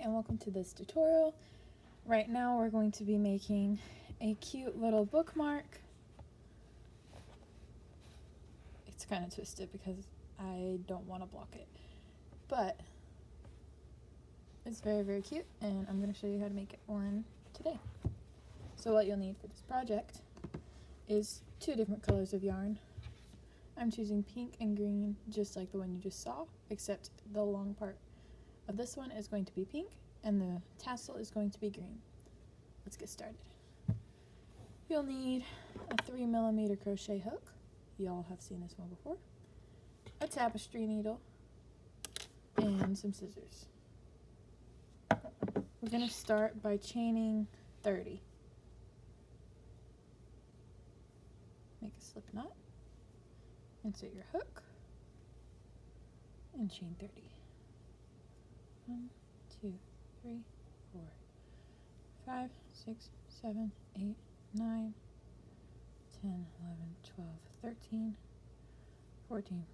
and welcome to this tutorial. Right now we're going to be making a cute little bookmark. It's kind of twisted because I don't want to block it, but it's very, very cute, and I'm going to show you how to make one today. So what you'll need for this project is 2 different colors of yarn. I'm choosing pink and green, just like the one you just saw, except the long part of this one is going to be pink and the tassel is going to be green. Let's get started. You'll need a 3mm crochet hook. Y'all have seen this one before. A tapestry needle and some scissors. We're going to start by chaining 30. Make a slip knot. Insert your hook and chain 30. 1, 2, 3, 4, 5, 6, 7, 8, 9, 10, 11, 12, 13, 14,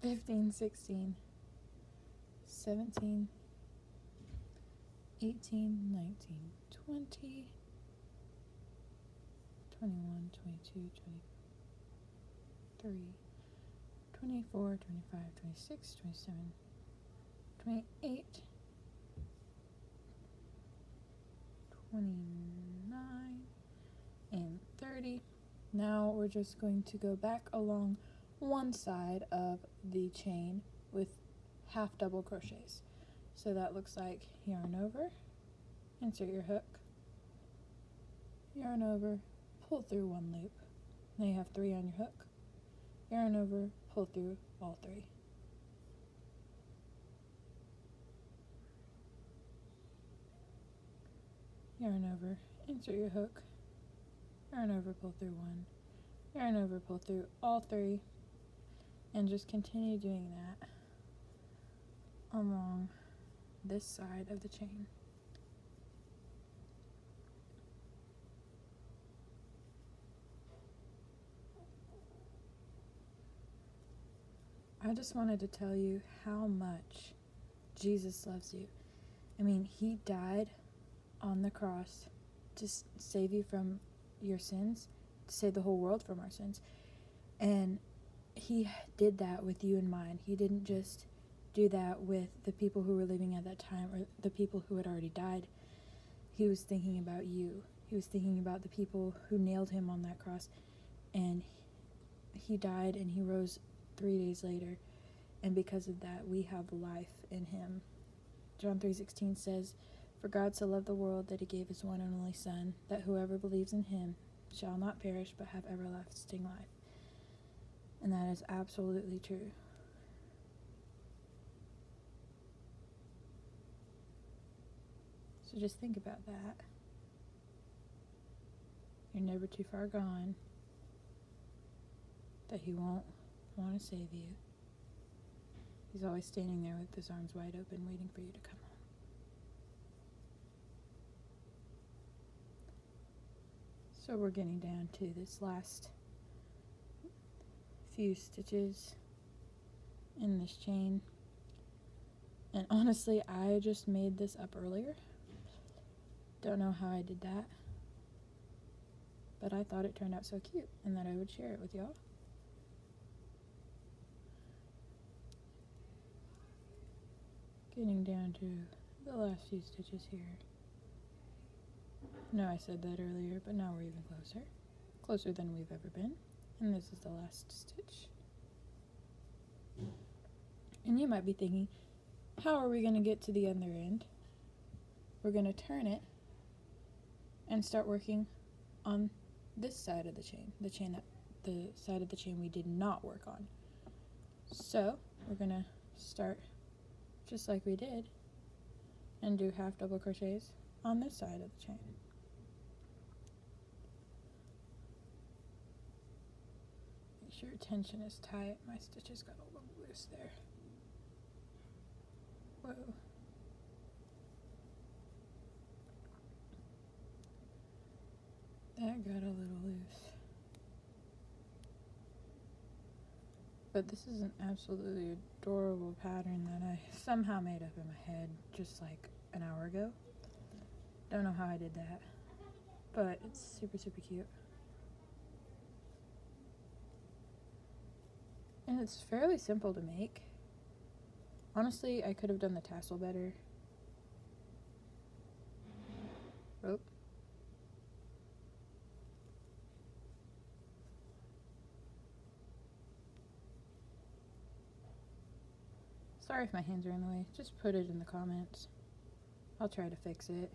15, 16, 17, 18, 19, 20, 21, 22, 23, 24, 25, 26, 27, 28, 29, and 30. Now we're just going to go back along one side of the chain with half double crochets. So that looks like yarn over, insert your hook, yarn over, pull through 1 loop. Now you have 3 on your hook, yarn over, pull through all 3. Yarn over, insert your hook, yarn over, pull through 1, yarn over, pull through all 3, and just continue doing that along this side of the chain. I just wanted to tell you how much Jesus loves you. I mean, he died on the cross to save you from your sins, to save the whole world from our sins. And he did that with you in mind. He didn't just do that with the people who were living at that time or the people who had already died. He was thinking about you. He was thinking about the people who nailed him on that cross. And he died and he rose 3 days later, and because of that we have life in him. John 3:16 says, "For God so loved the world that he gave his one and only Son, that whoever believes in him shall not perish but have everlasting life." And that is absolutely true. So just think about that. You're never too far gone, that he won't want to save you. He's always standing there with his arms wide open, waiting for you to come home. So we're getting down to this last few stitches in this chain. And honestly, I just made this up earlier. Don't know how I did that, but I thought it turned out so cute and that I would share it with y'all. Getting down to the last few stitches here. No, I said that earlier, but now we're even closer than we've ever been. And this is the last stitch. And you might be thinking, how are we going to get to the other end? We're going to turn it and start working on this side of the side of the chain we did not work on. So we're going to start just like we did and do half double crochets on this side of the chain. Make sure tension is tight. My stitches got a little loose there. Whoa. That got a little loose. But this is an absolutely adorable pattern that I somehow made up in my head just like an hour ago. Don't know how I did that, but it's super, super cute. And it's fairly simple to make. Honestly, I could have done the tassel better. Oh. Sorry if my hands are in the way. Just put it in the comments. I'll try to fix it.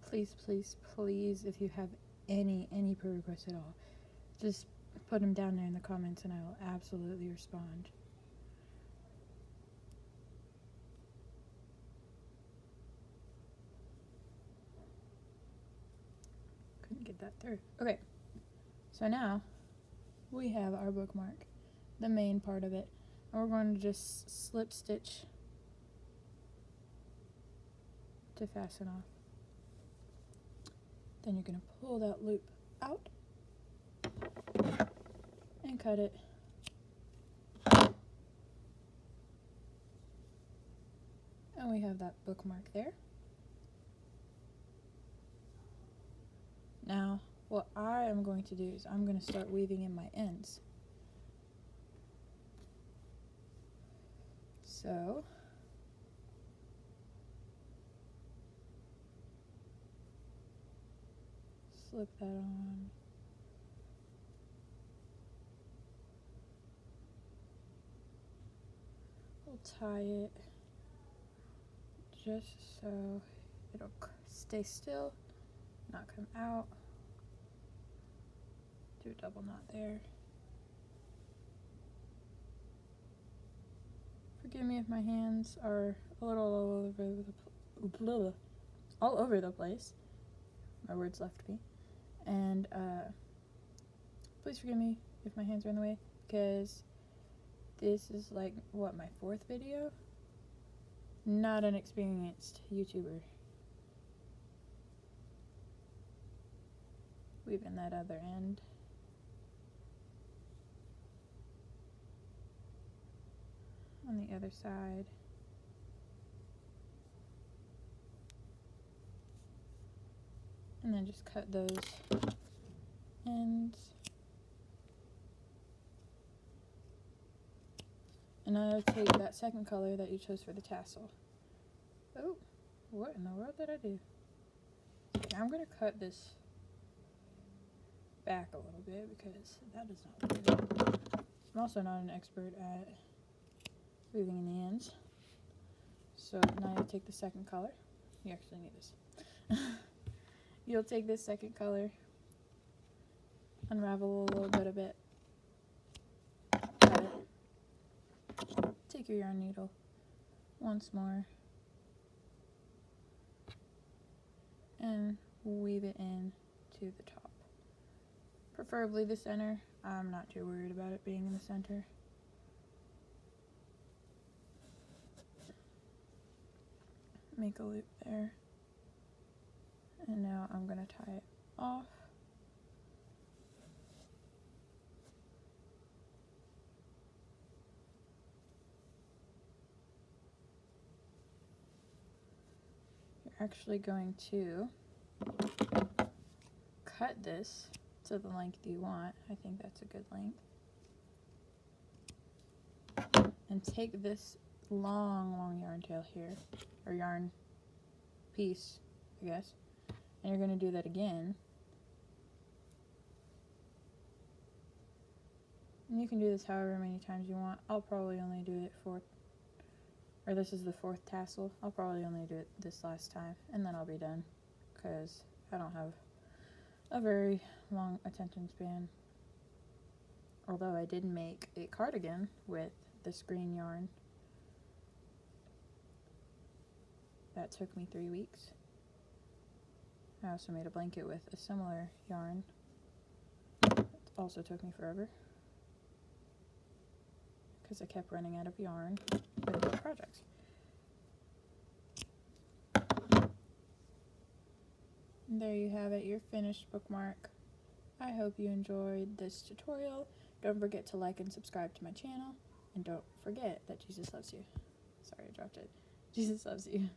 Please, please, please, if you have any prayer requests at all, just put them down there in the comments and I will absolutely respond. Couldn't get that through. Okay, so now we have our bookmark, the main part of it, and we're going to just slip stitch to fasten off. Then you're going to pull that loop out and cut it. And we have that bookmark there. Now, what I am going to do is I'm going to start weaving in my ends. So, slip that on. We'll tie it just so it'll stay still, not come out. Do a double knot there. Forgive me if my hands are a little all over the place. My words left me. And please forgive me if my hands are in the way, because this is like, what, my 4th video? Not an experienced YouTuber. Weaving that other end. On the other side. And then just cut those ends. And I'll take that second color that you chose for the tassel. Oh, what in the world did I do? Okay, I'm going to cut this back a little bit because that does not look good. I'm also not an expert at weaving in the ends. So now you'll take the second color. You actually need this. You'll take this second color, unravel a little bit of it, cut it. Take your yarn needle once more and weave it in to the top. Preferably the center. I'm not too worried about it being in the center. Make a loop there. And now I'm going to tie it off. You're actually going to cut this to the length you want. I think that's a good length. And take this long yarn tail here, or yarn piece, I guess. And you're going to do that again. And you can do this however many times you want. I'll probably only do it or this is the 4th tassel. I'll probably only do it this last time, and then I'll be done, because I don't have a very long attention span. Although I did make a cardigan with this green yarn. That took me 3 weeks. I also made a blanket with a similar yarn. It also took me forever. because I kept running out of yarn for the projects. And there you have it, your finished bookmark. I hope you enjoyed this tutorial. Don't forget to like and subscribe to my channel. And don't forget that Jesus loves you. Sorry, I dropped it. Jesus loves you.